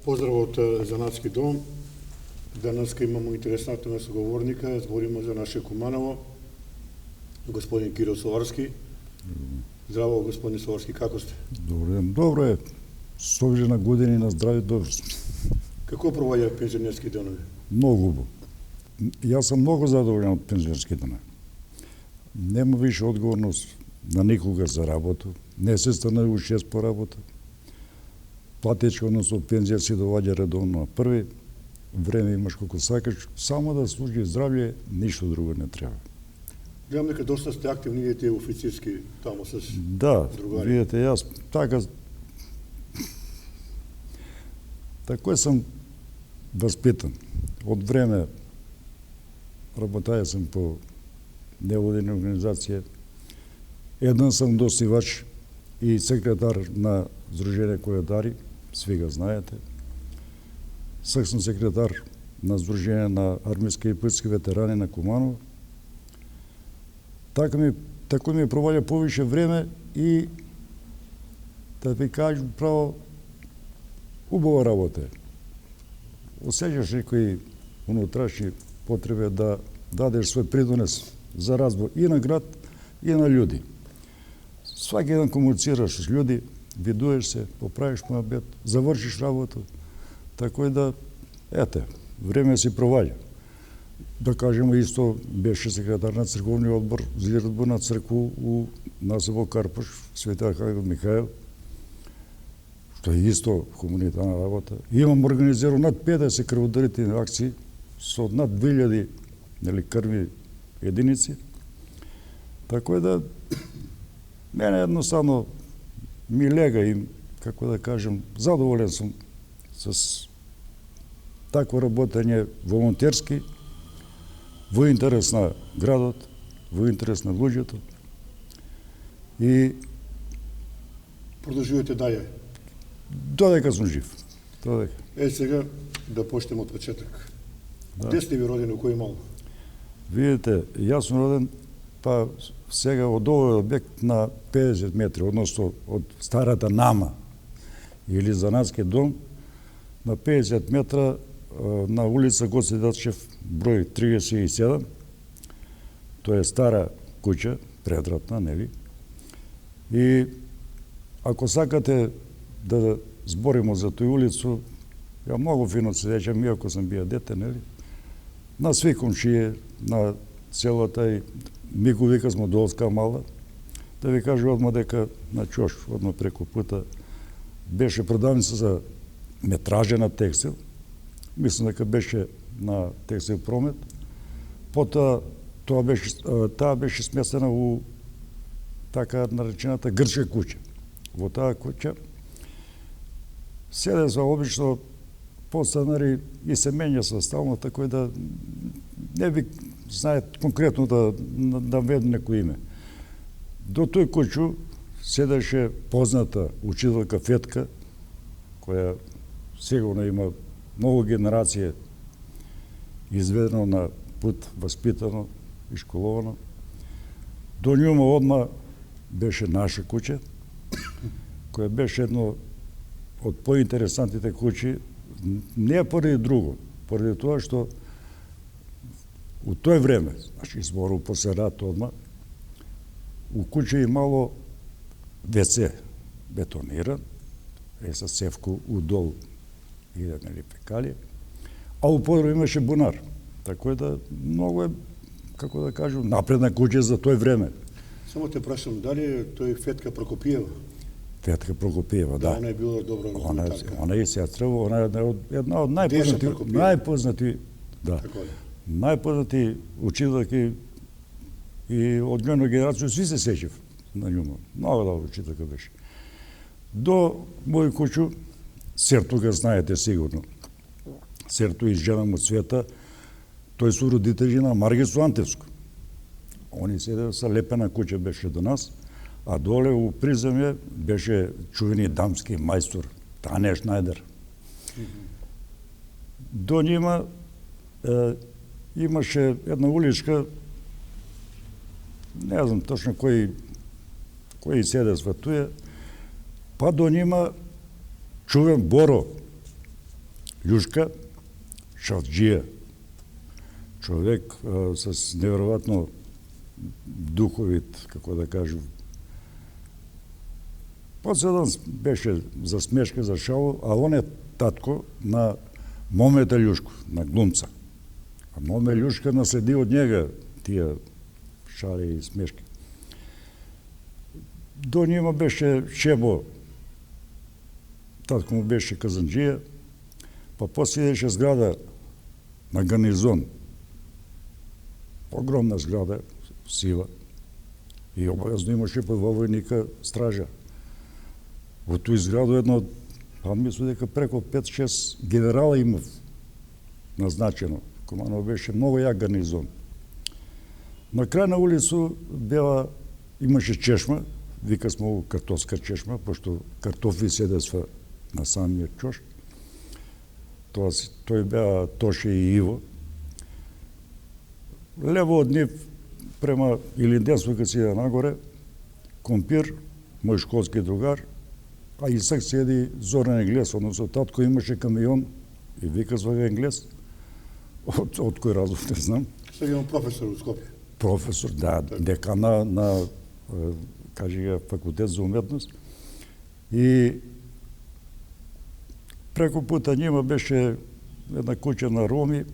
Поздрав од Занатски дом. Денеска имамо интересната соговорника, збориме за наше Куманово, господин Кирил Соларски. Здраво, господин Соларски, како сте? Добро е. С оглед на години на здраве, добро сме. Како проваѓа пензионерски денови? Многу убаво. Јас сум многу задоволен од пензионерски денови. Нема више одговорност на никога за работа. Не се стане у 6 по работа. Платечка, односно пензија си доваѓа редовно на први. Време имаш колку сакаш, само да служи здравје, ништо друго не треба. Гледам дека доста сте активни и тие официрски тамо с Да, другари. видите, јас така сум воспитан. Од време работаја сум по невладини организација. Еден сум досивач и секретар на Сдружение Којодари, сви го знаете. Сак сум секретар на Сдружение на армијски и политички ветерани на Куманово. Така ми проваѓа повише време и да ви кажам право убава работа. Осеќаш некои унутрашни потреби да дадеш свој придонес за развој и на град и на људи. Сваки ден комуницираш с људи, видуеш се, поправиш мојабет, завршиш работа, така да, ете, време си проваѓа. Да кажемо, исто беше секретар на црковниот одбор, зиредба на цркву у насело Карпаш, Свети Архангел Михаил, што е исто хуманитарна работа. Имам организирано над 50 крводарителни акции со над 2000 крвни единици. Така да, мене едноставно ми лега и, како да кажем, задоволен сум с такво работење волонтерски, во интерес на градот, во интерес на луѓето. И Продолжувате дале. додека сум жив. Додека. Сега да почнеме од почеток. Да. Где сте ви родени, у кој мал? Видите, јас сум роден па сега од овој објект на 50 метри, односно од старата Нама или Занатски дом, на 50 метра на улица Гоце Делчев, број 37. Тоа е стара куќа, предратна, нели? И ако сакате да збориме за тој улицу, ја многу фино се сеќам, иако сум бија дете, нели? На сви комшије, на целата и ми го викасмо Долска мала. Да ви кажа одма дека на Чош, одма преку пута, беше продавница за метражена текстил. Мислам дека беше на текстил промет. Потоа таа беше сместена у така наречената грчка куќа. Во таа куќа седе за обично подстанари и се менја со стално, така да не ви знаат конкретно да веде некој име. До тој куќу седеше позната учителка Фетка, која сигурно има многу генерација изведено на пут, воспитано и школовано. До њума одма беше наша куќа, која беше едно од поинтересантните куќи, не поради друго, поради тоа што у тој време, значи збору после рат одма, у куќа имало ВЦ бетониран, со цевку удол иде нели фекалија, а у подру имаше бунар. Така да многу е, како да кажам, напредна куќа за тој време. Само те прашам, дали тој Фетка Прокопиева? Фетка Прокопиева, да. Она е била добра рукометарка. Она е сестрево, она е една од Деша Прокопиева. да, Така ли? најпознати учителки и од нјојна генерација сви се сеќав на њума. Много добра учителка беше. До мој куќу, Серто го знаете сигурно. Серто из жена му Цвета, тој су родители на Маргисо Антевско. Они седеа са лепена куќа беше до нас, а доле у приземје беше чувени дамски мајстор, Таня Шнајдер. До нима имаше една уличка, не знам точно кој седе сватуе, па до нима чувен Боро, Лјушка, шафџија, човек с неверојатно духовит, како да кажу. Подседан беше за смешка, за шалу, а он е татко на Момета Лјушко, на глумца. А Моме Лјушка наследи од njega тие шали и смешки. До njima беше Шебо, татко му беше казанџија, па после идеше зграда на гарнизон. Огромна зграда, сива. И обавезно имаше подвојника стража. Во тој зграду едно, па мислам дека преко 5-6 генерала имав назначено. Команово беше многу јак гарнизон. На крај на улицу имаше чешма, вика смо картофска чешма, пошто картофи седесва на самиот чош. Тој беа Тоше и Иво. Лево од нив, према или десно кога сиде нагоре, компир, мој школски другар, а Исак седи Зоран Енглес, односно татко имаше камион и вика звага Енглес. Од кој разлог не знам. Сега имам професор у Скопје. Професор, да, декан на кажи факултет за уметност. И преку пута њима беше една куќа на Роми.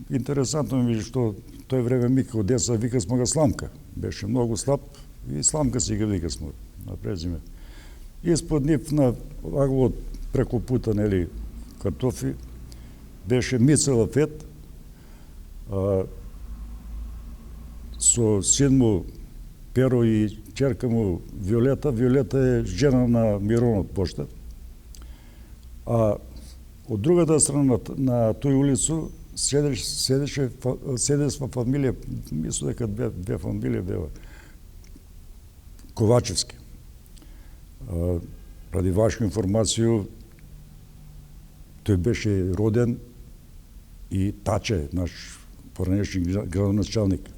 Интересантно ми што тој време Мика од деца вика смо ga Сламка. Беше многу слаб и Сламка си ga вика смо на презиме. Испод нив на аглот преку пута, нели, картофи, беше Мица Лафет, со син му Перо и черка му Виолета. Виолета е жена на Миронот Пошта. А од другата страна на тој улицу седеше фамилија, мислам дека две фамилија беа Ковачевски. Ради ваша информација, тој беше роден и Таче, наш поранешен градоначалник.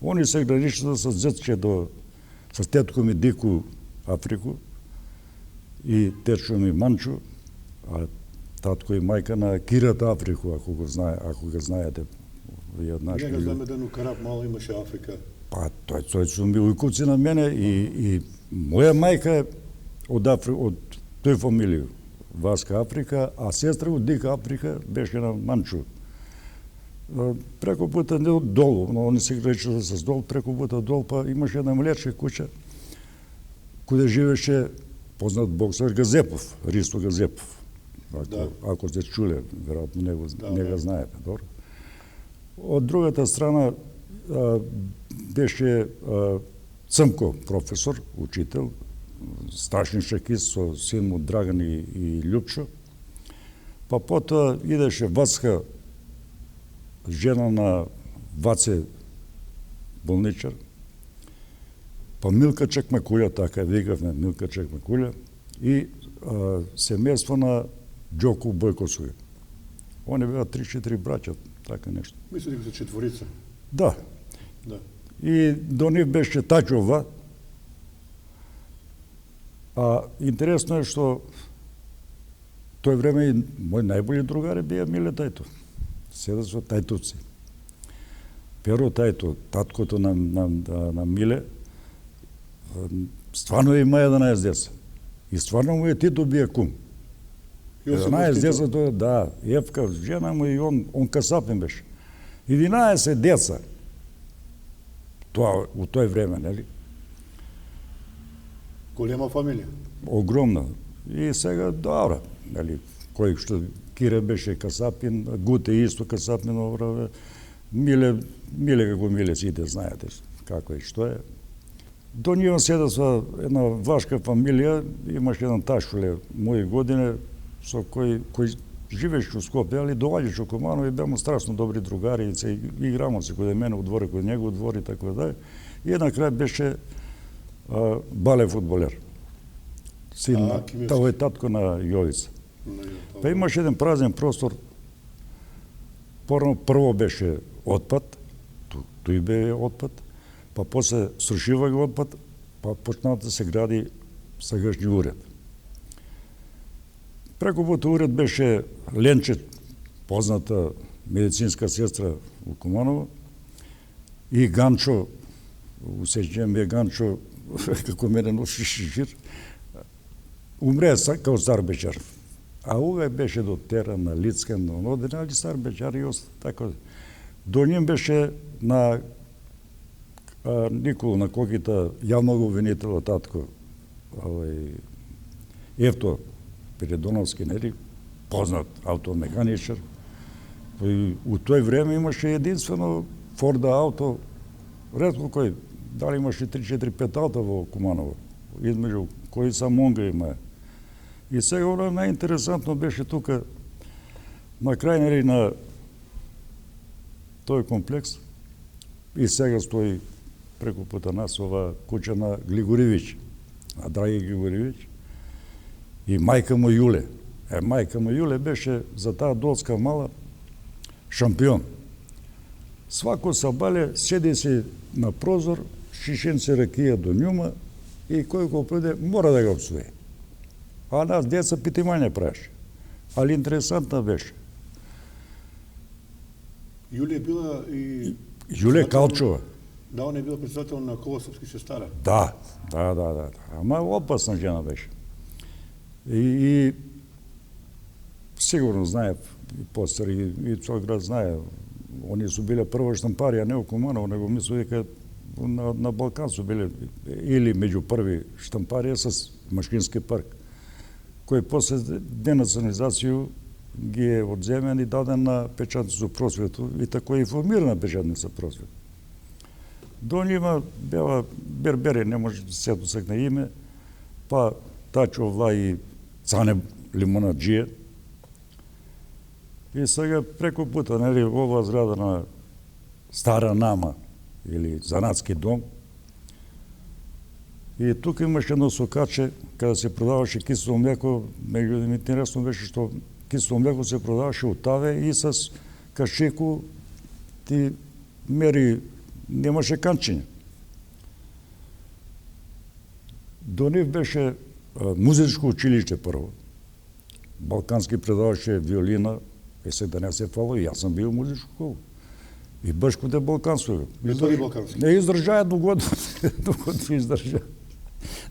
Они се граничат со зетче со тетко ми Дику Африку и течко ми Манчу, а татко и мајка на Кирата Африку, ако го знаете. Njega zamedenu Караб мало имаше Африка. Па тој су ми ујкуци на мене и моја мајка е од тој фамилија, Васка Африка, а сестра од Дика Африка беше на Манчу. Преку пута не долу, но они се гречат с дол, преку пута дол, па имаше една млечка куќа, каде живеше познат боксер Газепов, Ристо Газепов. Ако сте чуле, веројатно не го знаете, добро. Од другата страна беше Цмко, професор, учител, страшен шакист со син му Драган и Љупчо. Па потоа идеше Вацка, жена на Ваце болничар, па Милка Чекмекулја, така викавме Милка Чекмекулја, и семејство на Џоку Бојковски. Они беа 3-4 браќа, така нешто. Мислам дека се четворица. Да. Да. И до нив беше Таќова. А интересно е што тој време и мој најболи другари беа Миле Тајтов. Седа со тајтовци. Перо Тајто, таткото на Миле, стварно има 11 деца. И стварно му е Тито бие кум. 11 деца тоа, да, Евка, жена му и он касапен беше. 11 деца. Тоа, у тој време, нели? Голема фамилија. Огромна. И сега, добра, нели, кој што Кире беше касапин, Гуте исто касапин, Миле како Миле, сите знаете како и што е. До нива седа една вашка фамилија, имаше еден ташуле мои години, со кој живееше у Скопје, али доаѓаше у Куманово и беамо страшно добри другари, и се играмо се кој мене у двори, кој него у двори, така да. И на крај беше бале фудбалер. Син, тоа е татко на Јовица. Па имаше еден празен простор, прво беше отпад, тој бе отпад, па после срушива го отпад, па почнаа да се гради сегашни уред. Преку пута уред беше Ленче, позната медицинска сестра у Куманово, и Ганчо, усеќавам ја Ганчо, како мене носи шишир, умре као стар бечар. А увек беше до Теран, на Лицкен, на Оден, али стар бечар и така. До ним беше на Никола на Кокита, јавно обвинител татко, Евто Передоновски, нели, познат автомеханичар. У тој време имаше единствено Форда ауто, ретко кој, дали имаше 3-4-5 аута во Куманово, измеѓу кои са Монга има. И сега оно најинтересантно беше тука, на крај нели на тој комплекс, и сега стои преку пута нас ова куќа на Глигоревиќ, на Драги Глигоревиќ, и мајка му Јуле. Мајка му Јуле беше за таа долска мала шампион. Свако сабале седи си на прозор, шишенце ракија до њума и кој го приде мора да го обсвои. А нас деца питимање правеше. Али интересантна беше. Јулија била и... Јуле Калчова. Да, он е била председател на Колосовски сестара. Да. Ама опасна жена беше. И сигурно знае, и постари, и цел град знае, они су биле прва штампарија, не у Куманово, него мислу дека на Балкан су биле, или меѓу први штампарија с Машкински парк, кој после денационализацију ги е одземен и даден на Печатница просвету, и тако е формирана Печатница просвету. До нима беа Бербери, не може да се досекне име, па Тачо Вла и Цане Лимонаджија. И сега преку пута, нели, ова зграда на Стара Нама, или занатски дом, и тука имаше едно сокаче, каде се продаваше кисело млеко, меѓутоа интересно беше што кисело млеко се продаваше од таве и с кашику ти мери, немаше канчиње. До нив беше музичко училиште прво. Балкански предаваше виолина, се да не се фало, и јас сам бил музичко школа. И Башко де Балканско. Методи Балкански. Не издржаја догодно издржаја.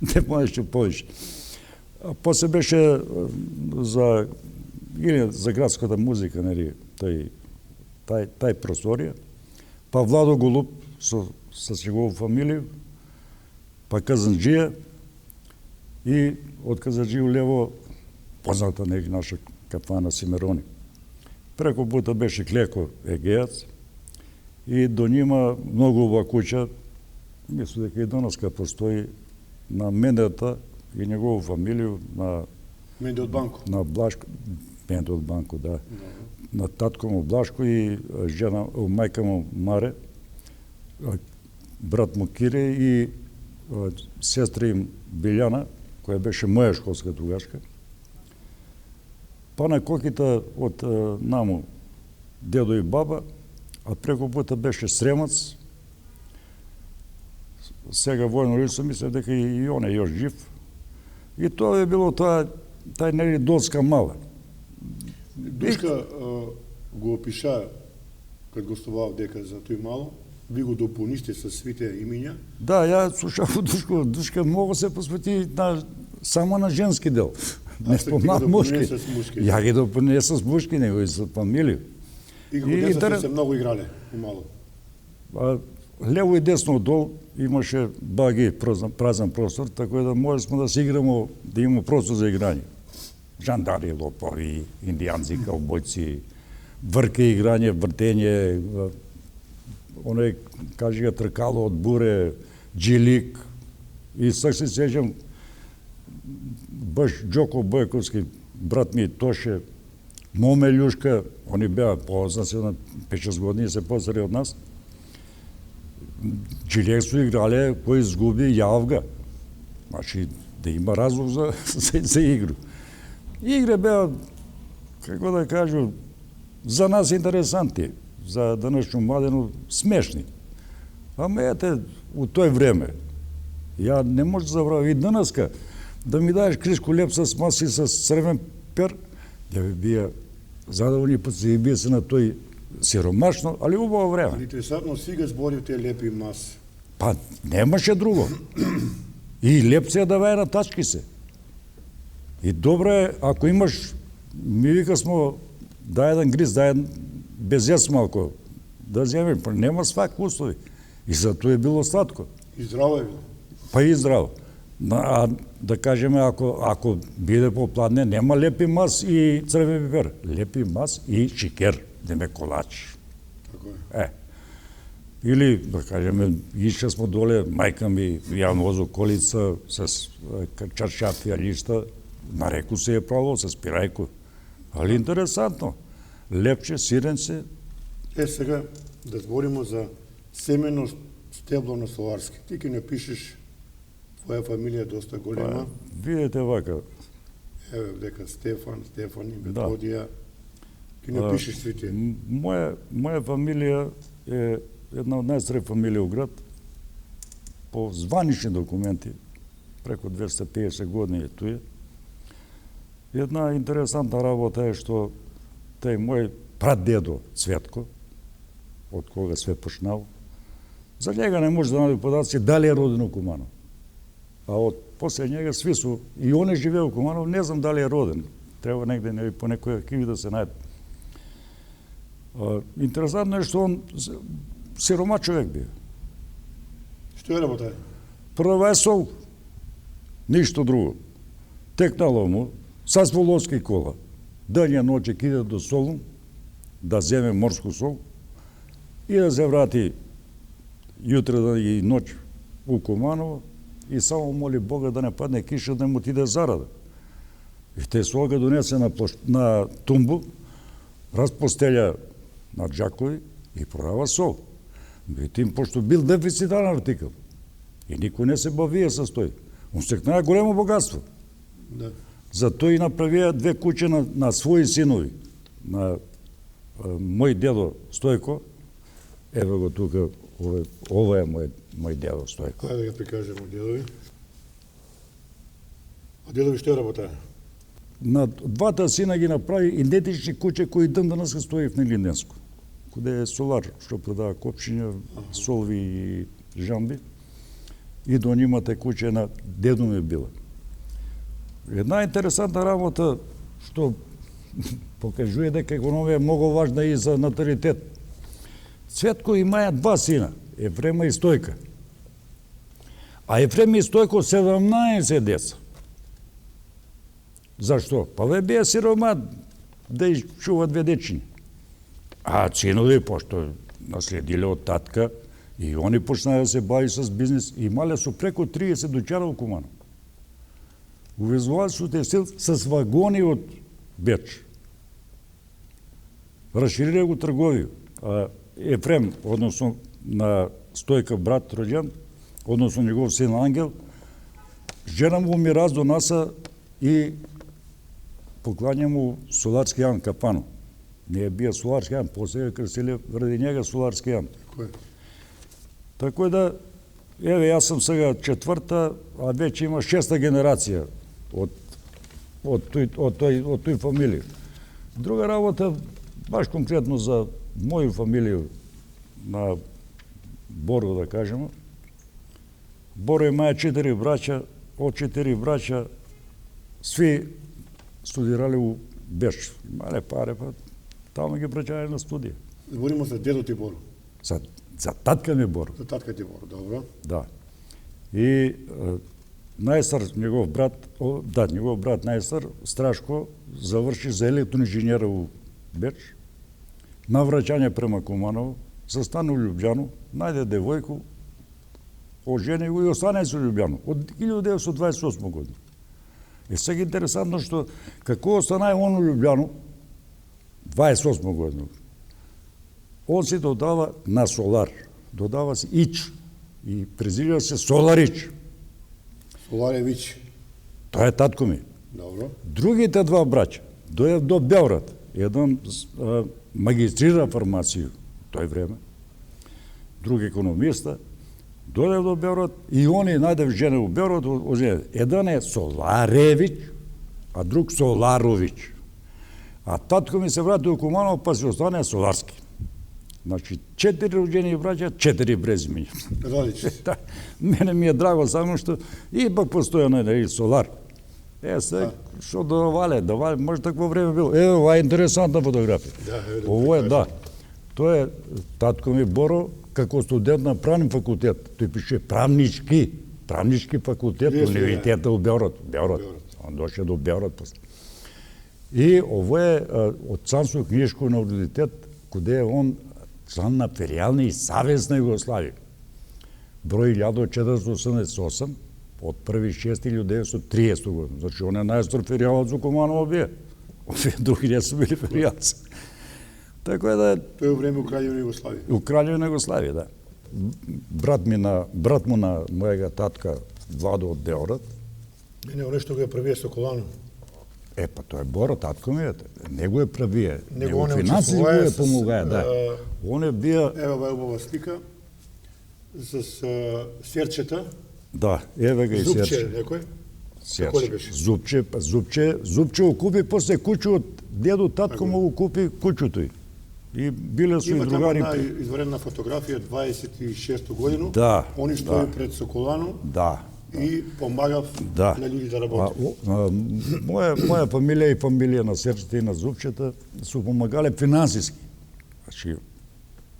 Не можеше повеќе. После беше за градската музика, нели, тај просторија. Па Владо Голуб со негово фамилија, па Казанџија, и од Казанџија лево позната наша кафана Симерони. Преку пута беше Клеко Егејац и до нима многу ова куќа, мислам дека и донаска постои, на Мендата и негово фамилију, на Менде од Банко. На Блашко, Менде од Банко, да. На татко му Блашко и жена, мајка му Маре, брат му Кире и сестра им Билјана, која беше моја школска другашка. Па на Кокита од наму дедо и баба, а преку пута беше Сремац. Сега војно лицо, мислам дека и он е још жив. И тоа е било тај нели Долска мала. Душка го опиша кад гостував дека за тој мало, ви го дополнисте со свите имиња. Да, ја слушав Душко. Душка многу се посвети само на женски дел. Не спомнав мушки. Ја ги допълне с мушки, него и с фамилија. И како деца се многу играле у мало. Лево и десно оддол имаше баги празен простор, така да можеме да се играмо, да имаме простор за играње. Жандари, лопови, индијанци, каубојци, врке играње, вртење, оној, кажи тркало од буре, джилик. И сак се сеќам, баш Џоко Бојковски, брат ми Тоше, Моме Љушка, они беа познати на 5-6 години, се постари од нас. Джилек су играле, кој изгуби јавга. Значи, да има разлог за игру. Игре беа, како да кажу, за нас интересанти, за данашну младину смешни. Ама ете, у тој време, ја не може да забравам и данаска, да ми даеш кришку леп с маси с црвен пер, Ја би бија задоволни, па се бија се на тој сиромашно, али убаво време. Али интересантно, сега зборивте лепи мас. Па немаше друго. И леп се да на тачки се. И добро е, ако имаш, ми вика смо, дай еден гриз, дай еден без јас малко, да земеш, па нема свак услови. И зато е било сладко. И здраво е било. Па и здраво. А да кажеме, ако биде попладне, нема лепи мас и црвен пипер. Лепи мас и шикер, деме колач. Тако е. Или, да кажеме, ише смо доле, мајка ми ја возу колица с чаршафи, ништа, на реку се е правило, с пирајко. Али интересантно. Лепче, сиренце. Сега да збориме за семено стебло на Соларски. Ти ке не пишеш, твоја фамилија е доста голема. Видете вака. Еве дека Стефан, Стефани, Методија. Ке не пишеш сите. Моја фамилија е една од најстари фамилии у град. По званични документи, преку 250 години е туе. Една интересантна работа е што тај мој прадедо Цветко, од кога све почнал, за njega не може да најде податци дали е роден у Куманово. А од после njega сви су, и он е живеел у Куманово, не знам дали е роден. Треба негде по некој архиви да се најде. Интересантно е што он сиромат човек бил. Што е работа? Прва е сол. Ништо друго. Текнало му, са волоски кола. Ден и ноќе иде до Солун, да земе морско сол и да се врати јутре и ноќ у Куманово и само моли Бога да не падне киша, да му отиде зарада. И те сол ga донесе на тумбу, разпостелја на джакови и продава сол. Меѓутоа, пошто бил дефицитарен артикал и никој не се бавија со тој. Он стекнаа големо богатство. Да. Затоа и направија две куќи на своји синови. На мој дедо Стојко, еве го тука, ова е мој дедо Стојко. Хајде да ја прикажеме дедови. А дедови што е работа? На двата сина ги направи идентични куќи кои ден денес стои в Нелинденско, каде е солар, што продава копчиња, солви и жамби. И до нимате куќа на дедо ми била. Една интересантна работа, што покажува дека економија е многу важна и за наталитет. Цветко имаја два сина, Ефрема и Стојка. А Ефрем и Стојко 17 деца. Зашто? Па ве бија сиромат да чува две дечини. А синови, пошто наследиле од татка, и они почнаа да се бави с бизнес, имале со преку 30 дуќана у Куманово. Увезувале су те с вагони од Беч. Расшириле го трговију. Ефрем, односно на Стојка брат роѓен, односно негов син Ангел, жена му умира до наса и поклања му Соларски Јан Капано. Не бија Соларски Јан, после крстиле ради njega Соларски Јан. Така да, еве, јас сум сега четврта, а веќе има шеста генерација од тој фамилија. Друга работа, баш конкретно за моју фамилија на Боро, да кажемо. Боро имаја 4 браќа, од 4 браќа сви студирале у Беш. Имале паре, па таму ги праќале на студија. Збориме за дедо ти Боро. За татка ми Боро. За татка ти Боро, добро. Да. И најстар негов брат, негов брат најстар, Страшко, заврши за електроинженера у Беч. На враќање према Куманово, се стане у Љубљано, најде девојку, ожени го и остане со Љубљано од 1928 година. Е сега интересантно што како останае он у Љубљано 28 година. Он се додава на Солар, додава се Ич и презивува се Соларич. Соларевич. Тоа е татко ми. Добро. Другите два браќа дојдов до Белград. Еден магистрира фармација тој време, друг економиста, дојдев до Белград и они најдев жена у Белград. Еден е Соларевич, а друг Соларович. А татко ми се врати у Куманово, па се остане Соларски. Значи, 4 роđени браќа, 4 презимења. Различни. Да, мене ми е драго само што ипак постојано е Солар. Се, што да вале, може такво време било. Ова е интересантна фотографија. Да, Ово е, да. Тоа е татко ми Боро, како студент на правни факултет. Тој пише правнички факултет, универзитета у Беород. Он доше до Беород после. И ово е од Цанско книжко на универзитет, каде е он члан на Феријални Савез на Југославија. Број 1488 од 1.6.1930 година. Значи, он е најстар феријалац у Куманово бие. Овие други не су били феријалци. Така е да... Тој е време у Краљевина Југославија. У Краљевина Југославија, да. Брат му на мојега татка Владо од Беород. Не, оне што го е првиот Соколано. Па тоа е Боро, татко ми е. Него е правие. Него финанси го е помогае, да. Он е бија... Ева ова е убава слика с серчета. Да, еве га и Зупче, серче. некој? Серче. ли беше? Зупче го купи после куќу од дедо, татко му го купи куќото. И биле су и Има другари. тама една изварена фотографија 26 годину. Да, Они стои пред Соколано Да. и помагав Да. на луѓе да работат. Моја фамилија и фамилија на серчета и на зупчета су помагале финансиски. Значи,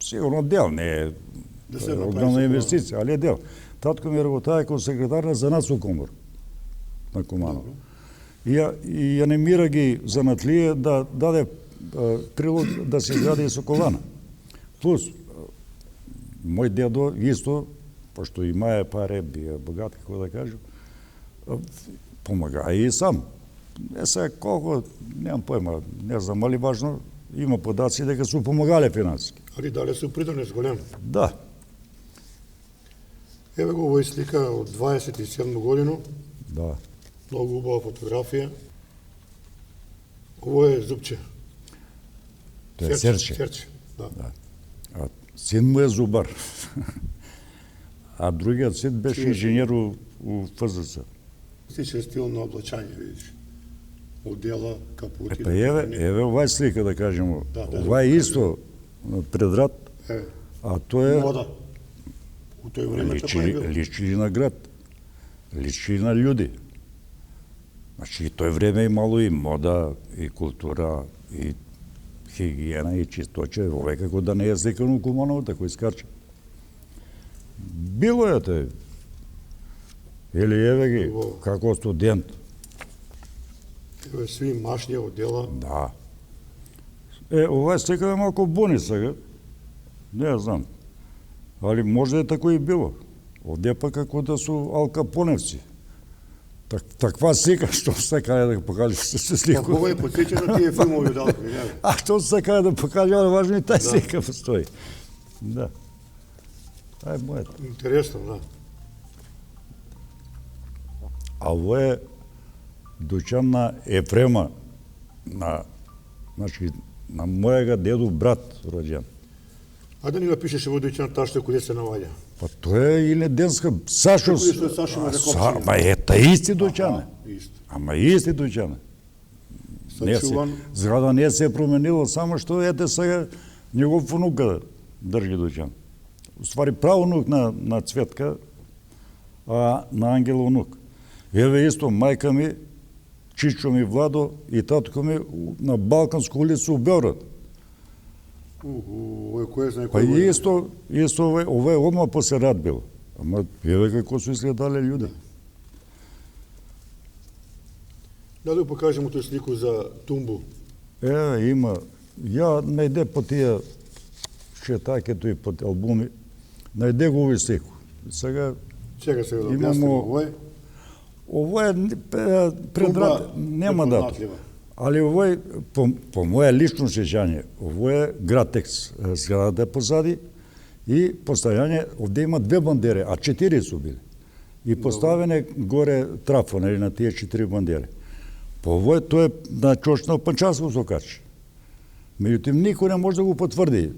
сигурно дел, не е Да се направи огромна Соколано. инвестиција, али е дел. Татко ми работае како секретар на занатско комор на Куманово. И ја немира ги занатлие да даде прилог да се изгради Соколана. Плюс, мој дедо исто, пошто имае паре, бија богат, како да кажем, помага и сам. Не се колко, немам појма, не знам, али важно, има подаци дека су помагале финансиски. Али дале су придонес голем. Да, Еве го овој слика од 27 годину. да. Многу убава фотографија. Ово е Зупче. Тоа е Серче. Серче, да. А син му е зубар. А другиот син беше инженер у ФЗЦ. Сличен стил на облачање, видиш. Одела, капути. Па еве оваа слика да кажеме. Да, Ова е исто предрат, Еве, а тоа е мода. У тој време така е било. личи на град, личи на луѓе. Значи, тој време имало и мода, и култура, и хигиена, и чисточе. Овој како да не е сликано у Куманово, тако искарче. Било е тој. Или еве ги, Во. како студент. Еве сви машња одела. Да. Ова слика е малку буни сега. Не знам. Али може да тако и било. Овде па како да су алкапоневци. Таква слика, што сака да покаже се Па слика. кога е потсеќа на тие филмови од Алка, ја. А што сака да покаже, али важно и тај слика постои. Да. Ај мојот. Интересно, да. А ово е дуќан на Ефрема, значи, на мојега дедо брат роđен. А да ни го пишеше во дуќан таа што куде се наоѓа. Па тоа е или денска Сашо. Како што Сашо ме рекопчи. Ма е тај исти дуќан. Исто. Ама исти дуќан. Сачуван. Зграда не се е променила, само што ете сега негов внука држи дуќан. Уствари правонук на Цветка, а на Ангел внук. Еве исто мајка ми, чичо ми Владо и татко ми на Балканско улица у Беород. Ој кој знае Па кој. исто ова е одма после рат било. Ама еве како су изгледале луѓе. Да да покажеме тој слику за Тумбу. Има. Ја најде по тие шетакето и по албуми, најде го овој слику. Сега Чека да имамо- објаснимо ово е предрат, нема дата. непознатлива. Али овој, по моје лично сеќање, ово е Гратекс, зградата е позади и поставјање, овде има 2 бандери, а 4 су били. И поставене горе трафо, нели, на тие 4 бандери. По овој, тоа е на Чочно Панчарско сокаче. Меѓутоа, никој не може да го потврди.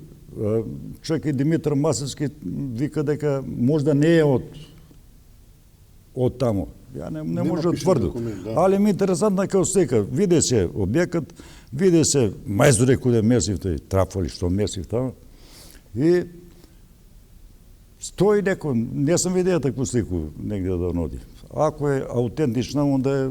Чак и Димитар Масевски вика дека можда не е од тамо. Ја не Нема може да пишан тврдам. документ, да. Али ми е интересантна како слика. Виде се објектот, Виде се мајсторе куде месив тој трафали што месив тамо. И стои некој, не сам видеа такvu слику негде да ноди. Ако е аутентична, онда е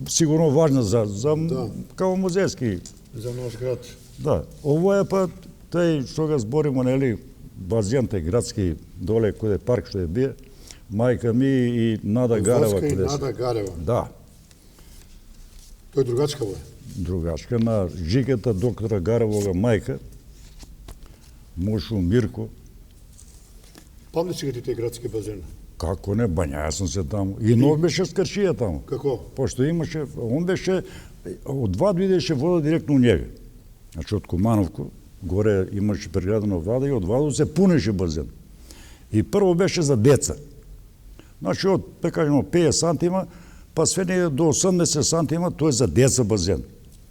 сигурно важна за Да. као музејски. За наш град. Да, ово е па тој што ga зборимо, нели, базен тој градски доле куде парк што е бие, мајка ми и Нада Гарева Воска и куде се. Нада Гарева. Да, Тој другачка во е. другачка на жиката доктора Гаревога мајка, Мушу Мирко. Памтиш ли ти те градски базен? Како не, бањаја сам се таму. И нов беше скршија таму. Како? Пошто имаше, он беше, од вад видеше вода директно у njega. Значи од Кумановко, горе имаше преградена вода и од ваду се пунеше базен. И прво беше за деца. Значи од, да кажемо, 50 сантима, па све не до 80 сантима, тој е за деца базен.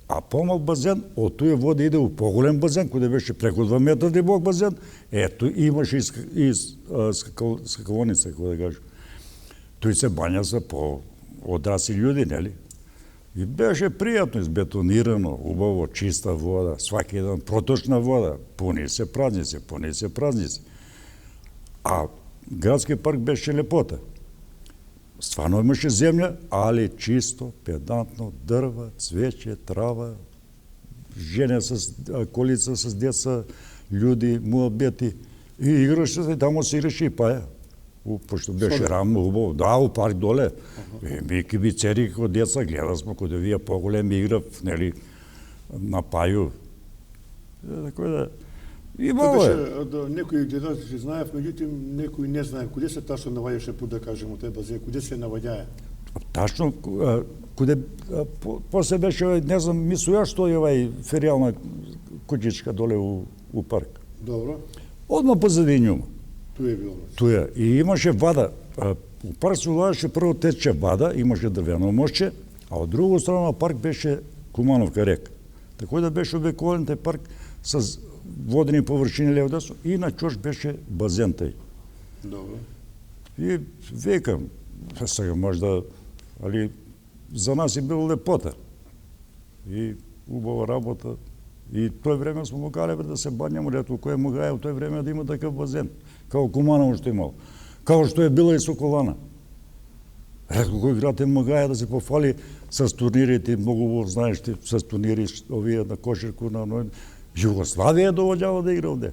А помал базен, од тој вода иде у поголем базен, куде беше преку 2 метра дебок базен, ето имаше и скакалоница, како да кажу. Тој се бања за по одрасли људи, нели? И беше пријатно избетонирано, убаво, чиста вода, сваки ден проточна вода, пуни се празници, пуни се празници. А градски парк беше лепота. Стварно имаше земја, али чисто, педантно, дрва, цвеќе, трава, жене с колица с деца, људи, муабети. И играше се, тамо се играше и паја. Пошто беше рамно, убаво. Да, у парк доле. Ми кибицери како деца гледа сме кога вие поголеми играв, нели, на пају. Така да, имало Тоа е. беше, некои дедаци знаев, меѓутоа некои не знаев. Куде се ташно наваѓаше пут, да кажемо, тој базен? Куде се наваѓае? Тачно, куде после беше, не знам, мислу ја што е овај феријална куќичка доле у парк. Добро. Одма позади њума. Туе е било. Туја. И имаше вада. У парк се улажеше, прво тече вада, имаше дрвено мошче, а од друга страна на парк беше Кумановка река. Тако да беше обеколен тај парк с водени површини лево десно и на чош беше базен тај. Добро. И викам, сега можда, али за нас е било лепота. И убава работа. И тој време сме могали да се бањамо, ретко кој могаја у тој време да има такав базен, као Куманово што имал, као што е била и Соколана. Ретко кој град е могаја да се пофали с турнирите, многу знаеш ти, с турнири овие на кошерку, на Југославија довоѓава да игра овде.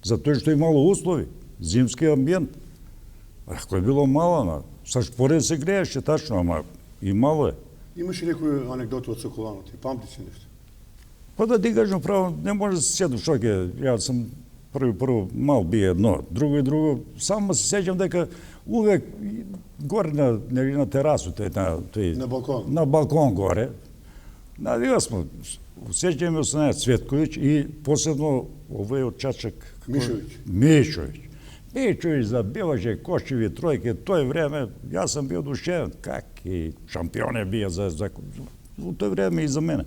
Затоа што имало услови, зимски амбиент. Ако е било мало, са шпоред се грееше, тачно, ама и мало е. Имаше некои анекдоти од Соколано, ти памтиш ли нешто? Па да ти кажам право, не може да се седу што ќе, ја сум прво мал би едно, друго и друго, само се сеќам дека увек горе на терасута, На балкон. На балкон горе, навија сме, сеќаме се на Цветковиќ и посебно овој од Чачак. Мишовиќ. Мишовиќ забиваше кошеви тројке, тој време, јас сам бил душевен, как и шампион е бија за у тој време и за мене.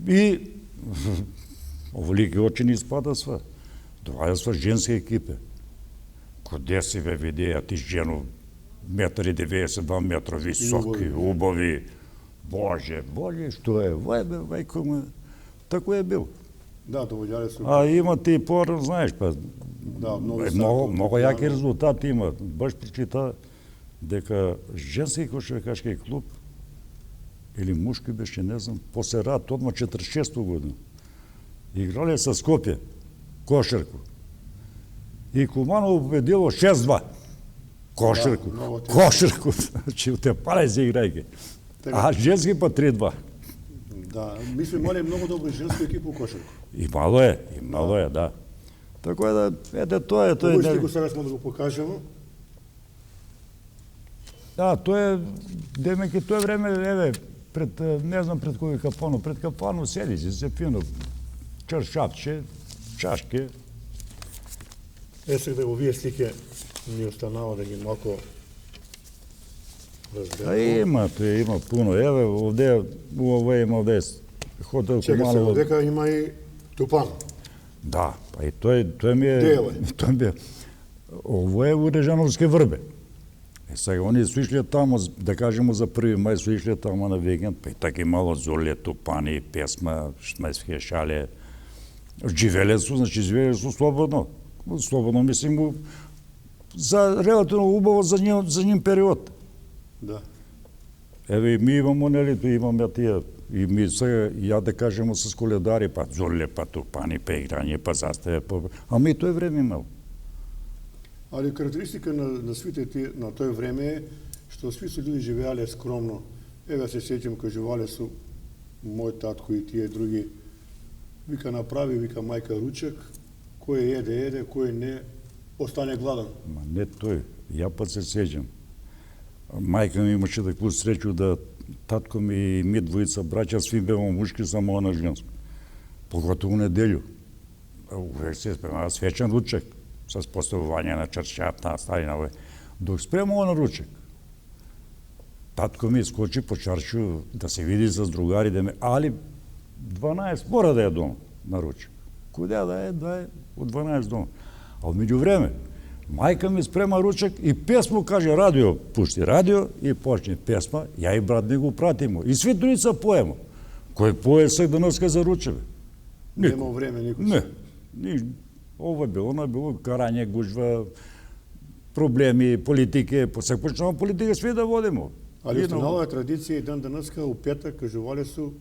И оволики очи ни спада сва. Това сва женски екипе. Коде си бе видеја ти жено 1,90 2 метра високи, убави. Боже, што е? Вајко ме. Тако е бил. Да, довоѓале се. А има ти порно, знаеш, па. Да, многу јаки резултати има. Баш прочита дека женски кошаркашки клуб или мушки беше, не знам, после рат, одма 46 година. Играле со Скопје, кошарку. И Куманово победило 6-2. Кошарку. Да, кошарку. Значи, те паре се играјќи. А женски па 3-2. Да, мислим, имале многу добра женска екипа у кошарку. Имало е, да. Така да, ете, тоа е... Овој слику сега сме да го покажемо. Да, тоа е, демеки, тоа време, еве, пред, не знам пред кој капано, пред капано седи се фино, чаршапче, чашке. Сега да овие слики ни останава да ги малко разберемо. Има пуно. Еве, овде, овој има овде хотел Куманово. Чека се, дека има и Тупан. Да, па и тој ми е... Де е овој? Тој ми е... Ово е у Режановски врбе. Сега, они су ишле тамо, да кажемо за 1 мај, су ишле тамо на викенд, па и таки мало золе, тупани, песма, шмеске, шале. Живеле су, значи живеле су слободно. Слободно, мислим, за релативно убаво за ним период. Да. Еве и ми имамо, нели, ту имаме тие, и ми сега, ја да кажемо с коледари, па золе, па тупани, па играње, па заставе, па... Ама и тој време имал. Ali karakteristika na svite na toj vreme je što svi su ljudi živjeli skromno. Evo ja se sjećam kad živali su moj tatko i tije drugi. Vika napravi, vika majka ručak, koje jede, koje ne, ostane gladan. Ма не тој, ја пат се сеќам. Мајка ми имаше такву среќу да татко ми и ми двојца браќа сви бево мушки, само она женско. Поготово у неделју. Увек се спремава свечен ручек с поставување на чаршаф, на ставина. Док спремава на ручек, татко ми скочи по чаршу да се види с другари, да ме... Али 12 мора да е дома на ручек. Куде да е од 12 дома. А меѓу време, мајка ми спрема ручек и песмо, каже, радио, пушти радио и почне песма, ја и брат ми го пратимо. И сви тројца поемо. Кој пое сега денеска за ручеве? Нема време никој. Не. Ова било, она било карање, гужва, проблеми, политike, сега почнемо политика сви да водимо. Ali ustanova je tradicija i dan danaska u petak, kažuvali su,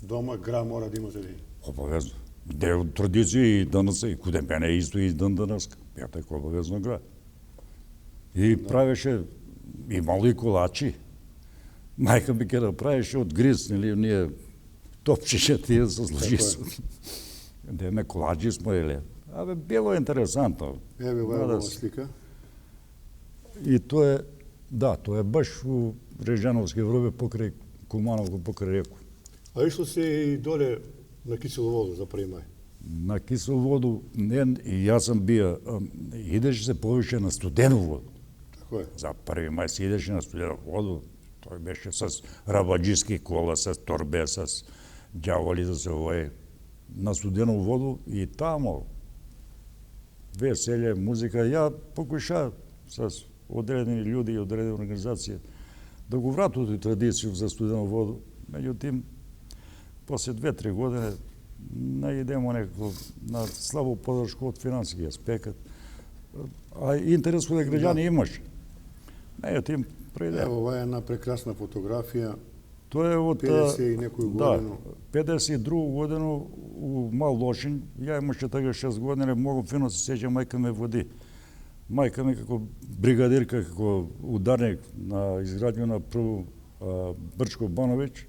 doma gra mora da ima za dень. Обавезно. Дел традиција и данас, и куде мене исто и дан данаска. Петак обавезно гра. И правеше, имало и колачи. Мајка ми ке да правеше од гриз, нели, ние топчеше тие со лжис. Деме колачи смо еле. Абе, било интересантно. Еве ова слика. И тоа е, да, тоа е баш у Режановски вробе покрај Куманово, покрај реку. А ишло се и доле на Киселоводу за 1 мај. На Киселоводу, не, и јас сам бија, идеше се повише на Студену воду. Тако е. За 1 мај се идеше на Студену воду, тој беше с рабаджиски кола, с торбе, с ѓаволи за се овој. На Студену воду и тамо веселе, музика. Ја покуша с одредени луѓе и одредени организации да го вратат и традиција за Студену воду. Меѓутим, после 2-3 години најдемо некако на слабо подршка од финансиски аспект. А интерес кај граѓани имаше. Меѓутим, преде. Ево, ова е една прекрасна фотографија. Тоа е од 50 и некој годину. Да, 52 годину у Мал Лошин. Ја имаше тага 6 години, многу фино се сеќам, мајка ме води. Мајка ми како бригадирка, како ударник на изградњу на прво Брчко Бановиќ,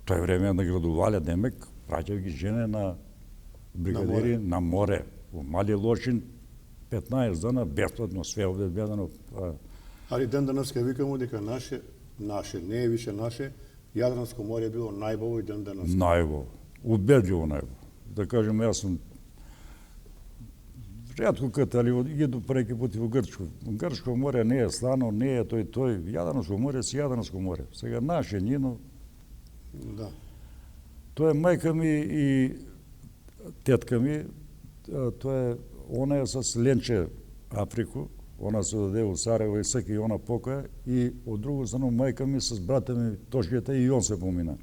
тој време наградувале Демек, праќај ги жене на бригадири на море. У Мали Лошин 15 дана бесплатно све обезбедено. Али ден денеска викамо дека наше, не е више наше, Јадранско море било најбово и ден денеска. Најбово, убедливо најбово. Да кажем, јас сум рядко ката, али иду преки пути во Грчко. Грчко море не е слано, не е тој. Јадранско море си Јадранско море. Сега наше нино. Да. Тоа е мајка ми и тетка ми. Тоа е, она е с Ленче Африку. Она се даде у Сараево и сака и она покоја. И од друга страна мајка ми с брата ми Тошјата и он се помина.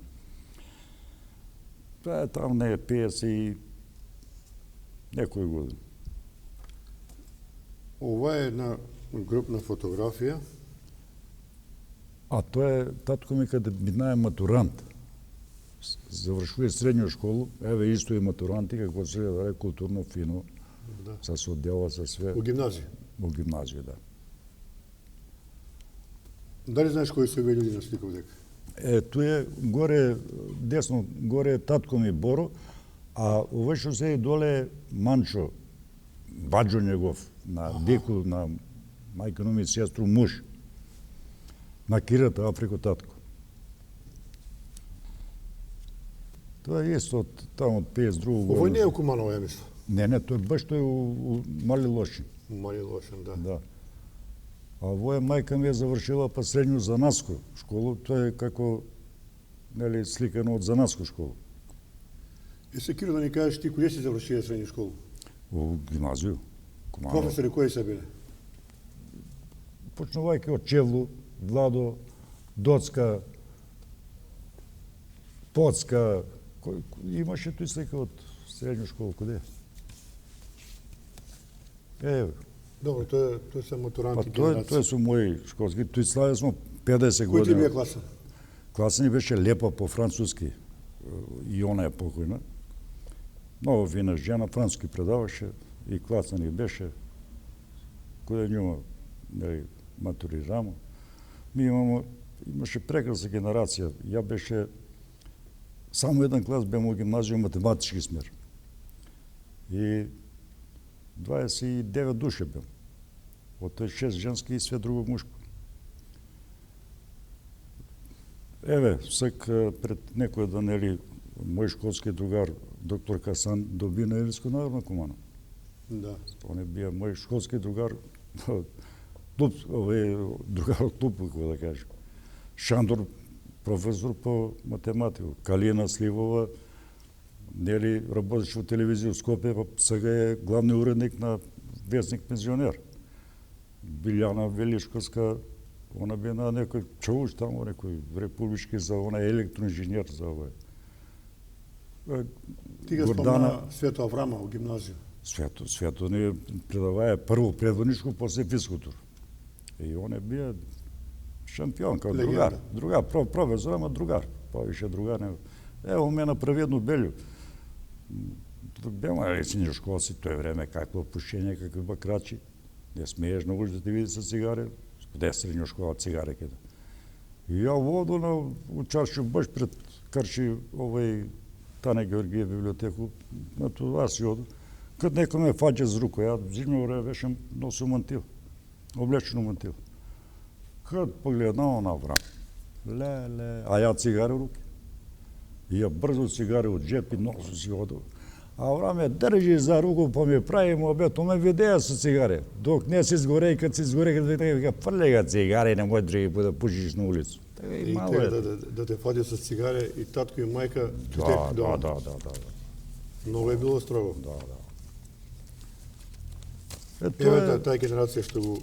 Тоа е там не е 50 и некој години. Ова е една групна фотографија. А тоа е татко ми каде минае матурант. Завршува средња школа, еве исто и матуранти, како се да културно фино, Да. се одела со све. У гимназија. У гимназија, да. Дали знаеш кои се овие луѓе на слика дека? Тоа е горе, десно, горе е татко ми Боро, а овој што се и доле е Манчо, баџо негов, на деку, на мајка ми сестру муж, на Кирата Африко татко. Тоа е исто од таму од 52 година. Овој не е у Куманово, ја мислам. Не, тој баш тој у Мали Лошин. Мали Лошин, да. Да. А овоја мајка ми е завршила па средњу занатско школу, тоа е како нели сликано од занатско школа. И се Киро да ни кажеш ти куде си завршија средња школа? У гимназију. Куманово. Професори кои се биле? почнувајќи од Чевлу, Владо, Доцка, Поцка, имаше тој слика од средња школа, каде? Добро, тоа се матуранти тоа генерација. се мои школски. Тој славе смо 50 Кој ти години. бија класа? Класа ни беше лепа по француски. И она е покојна. Много фина жена, француски предаваше и класа ни беше каде њума, нели, матуризамо. Ми имаше прекрасна генерација. Ја беше само еден клас беме во гимназија математички смер. И 29 души беме. Од тој 6 женски и све друго мушко. Еве, сак пред некој ден, нели, мој школски другар, доктор Касан, доби на Илирско народно комано. Да. Он е бија мој школски другар, клуб, другар од клуб, како да кажем. Шандор, професор по математика. Калина Сливова, нели, работеше во телевизија во Скопје, па сега е главни уредник на вестник Пензионер. Билјана Велишковска, она би на некој чауш таму, некој републички за она електроинженер за ова. Ти ga спомна Свето Аврама во гимназија. Свето ни предаваја прво предводничко, после физкултура. И он е бија шампион, како другар. Другар, професор, ама другар. Повише другар не. Ево, ме направи едно белју. Бема средња школци, тој време какво пушење, какви бакрачи. Не смееш на улица да види со цигари. Каде е средња школа цигари каде. И ја воду на учаршив баш пред Карши овој Тане Георгиев библиотеку, на тоа си оду. Кад некој ме фаќа за рука, ја зимно време беше носил мантил, облечено мантил. Кад погледнава на Аврам, а ја цигари руки. И ја брзо цигари од джеп и носу си оду. А Аврам ја држи за руку, па ми прави му обед, ме видеа со цигари. Док не се изгоре и кад се изгоре, кад вика, фрли га цигари, не може други да пушиш на улицу. И тега да те фаќа со цигаре и татко и мајка те дома. Да. Многу е било строго. Да. Еве таа генерација што го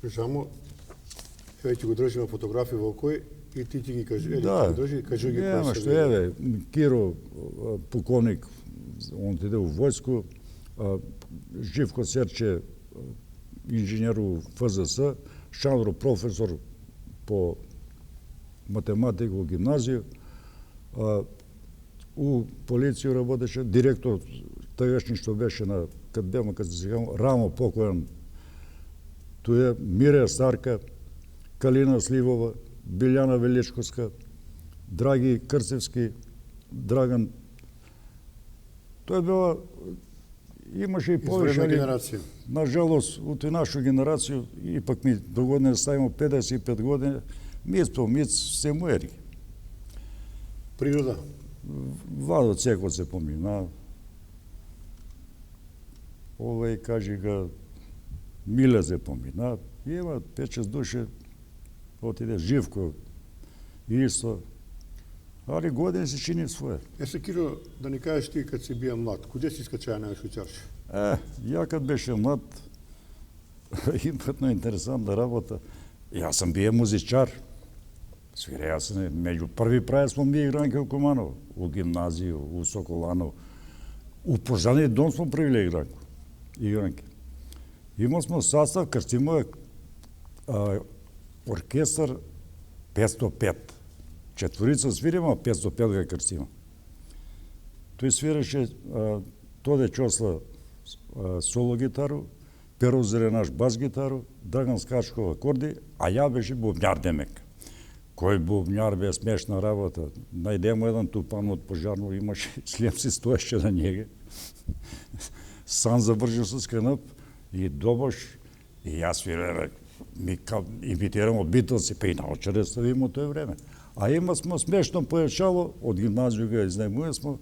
кажамо, еве ќе го држиме фотографии во кој и ти ќе ги кажи, или ќе ги држи, кажи ги кој се. Што еве, Киро, полковник, он иде во војско, Живко Серче, инженер у ФЗС, Шандро, професор по математика во гимназија, у полиција работеше, директор тогашни што беше на кад се сеќавам, Рамо покојан, туе Мире Старка, Калина Сливова, Билјана Величковска, Драги Крцевски, Драган. Тоа била, имаше и повеќе генерација. Нажалост, у тој нашу генерација, ипак ми догодина ставимо 55 години, миц се муери. Природа? Владо Цекот се помина. Овој, кажи га, Миле се помина. Има 5-6 души, отиде Живко, исто. Али години се чини своје. Се, Киро, да ни кажеш ти кад си бија млад, куде си искачаја највеќе учарше? Ја кад беше млад, именно интересантна работа. Јас сам бија музичар. Свиреја се, меѓу први праја смо ми игранки у Куманово, у гимназија, у Соколаново. У Пожани дом смо правиле игранки. Имал смо состав, крстимо оркестар 505. Четворица свирима, 505 га крстима. Тој свиреше Тоде Чосла соло гитару, Перо Зеленаш бас гитару, Драган Скачков акорди, а ја беше бубњар демек. Кој бубњар бе смешна работа. Најдемо еден тупан од пожарно, имаше слем си стоеше на njega. Сам завршил со скренап и добаш, и јас свирам, имитирам од Битлси, па и научаре ставимо тој време. А има смо смешно појачало, од гимназија га изнајмуе смо,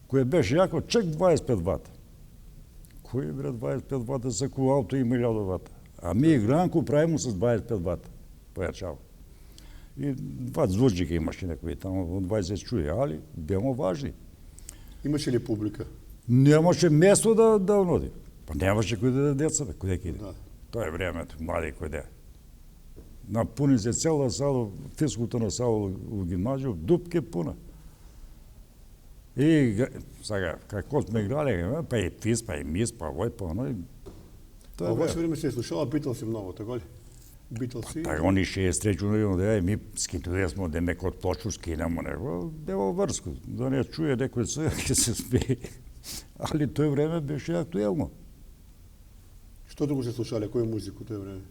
кој беше јако чек 25 вата. Кој бре 25 вата, саку ауто има 1000 вата. А ми игранку правимо с 25 вата, појачало. И 20 звучика имаше некои таму, 20 чуе, али бемо важни. Имаше ли публика? Немаше место да оноди. Па немаше кој да деца, бе, кој ќе иде. Да. Тоа е времето, млади кој де. Напуни се цела сала, физкултурна сала у гимназија, дупке пуна. И сега, како сме играли, па и физ, па и мис, па овој, па оној. Во ваше време се слушала Битлси многу, така ли? Битлси. Така, они 63 да ми скинуве смо демек од плочу скинемо него, дево врско, да не чуе некој сега ќе се смее. Али тој време беше актуелно. Што друго се слушале, кој музику тој време?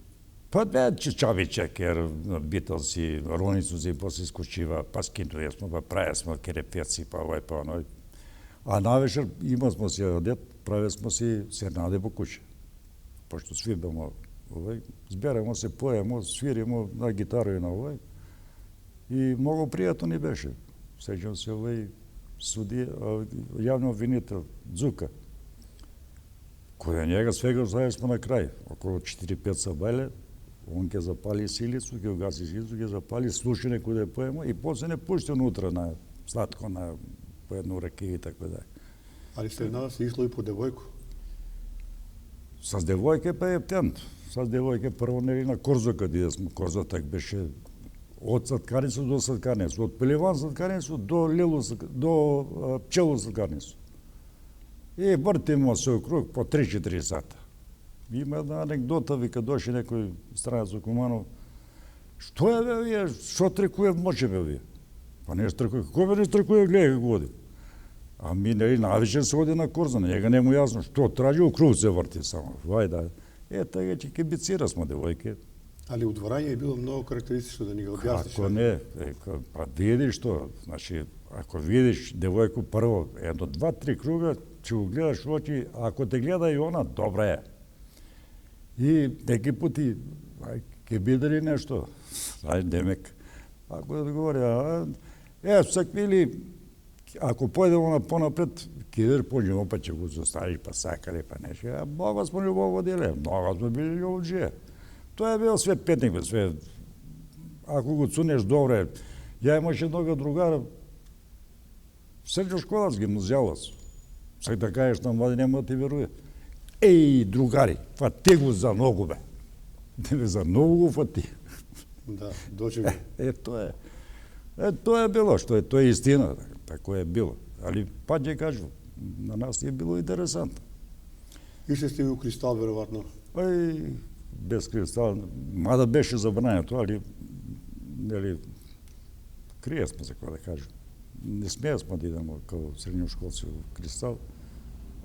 Па бе Чави Чекер, Битлси, Роницузи, после скочива, па скинуве смо, па праве смо керепеци, па овој, па оној. А навечер има смо си одет, праве смо си сернаде по куќа. Пошто свирбемо овој, зберамо се, поемо, свиримо на гитара и на овој. И многу пријатно ни беше. Сеќам се овој судија, јавно обвинител Дзука, кој njega свега знаеш смо на крај. Околу 4-5 сабајле, он ќе запали силицу, ќе угаси силицу, ќе запали, слуши некој да поема и после не пушти унутра на сладко, на по едно раке и така да. Али среднава се ишло и по девојку? С девојке па е птент. С девојке прво нели на Корзо каде сме. Корзо так беше од сладкарница до сладкарница, од Пеливан сладкарница до Лилу, до Пчелу сладкарница. И вртимо се округ по 3-4 сата. Има една анекдота, вика доше некој странец од Куманово. Што е бе вие, што трекуе може бе вие? Па не трекуе, како бе не трекуе, гледај како оди. А ми нели навечер се оди на Корзо, njega не му јасно што тражи, округ се врти само. Вајда. Така ќе кебицира смо девојке. Али удворање е било многу карактеристично да ни го објасниш. Како не, па видиш што, значи, ако видиш девојку прво, едно, 2-3 круга, ќе го гледаш во очи, ако те гледа и она, добра е. И неки пути, ќе биде ли нешто? Демек, ако да говоря, саквили, ако појдемо на понапред, ќе поđemo па ќе го заставиш, па сакале, па нешто. А много смо љубоводиле, много смо били љубовоđije. Тоа е бил све петник, све. Ако го цунеш добре, ја имаше много другара, средњошколац, гимназијалац. Сак да кажеш на млади нема да ти веруе. Еј, другари, фати го за ногу, бе. Не за ногу го фати. Да, дочега. Тоа е. Тоа е било, што е, тоа е истина, тако е било. Али, па ќе кажу, на нас е било интересантно. Ише сте ви у Кристал, веројатно. Без Кристал, мада беше забрането, али, нели, крие сме, за кога да кажу. Не смеја сме да идемо као средњошколци у Кристал,